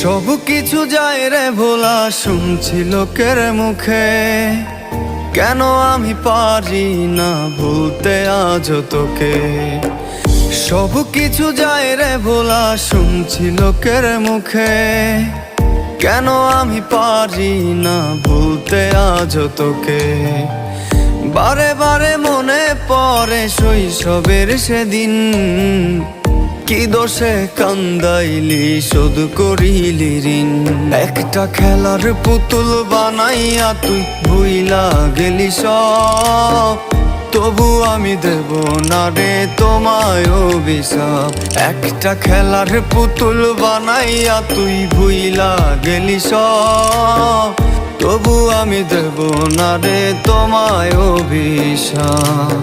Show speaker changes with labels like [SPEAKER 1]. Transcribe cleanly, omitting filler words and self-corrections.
[SPEAKER 1] সব কিছু যায় রে ভোলা, শুনছি লোকের মুখে, কেন আমি পারি না ভুলতে আজ তোকে। সব কিছু যায় রে ভোলা, শুনছি লোকের মুখে, কেন আমি পারি না ভুলতে আজ তোকে। বারে বারে মনে পড়ে শৈশবের সেদিন, কি দোষে কান্দাইলি শোধ করিলি ঋণ। একটা খেলার পুতুল বানাইয়া তুই ভুইলা গেলি সব, তবু আমি দেব না রে তোমায় অভিশাপ। একটা খেলার পুতুল বানাইয়া তুই ভুইলা গেলি সব, তবু আমি দেব না রে তোমায় অভিশাপ।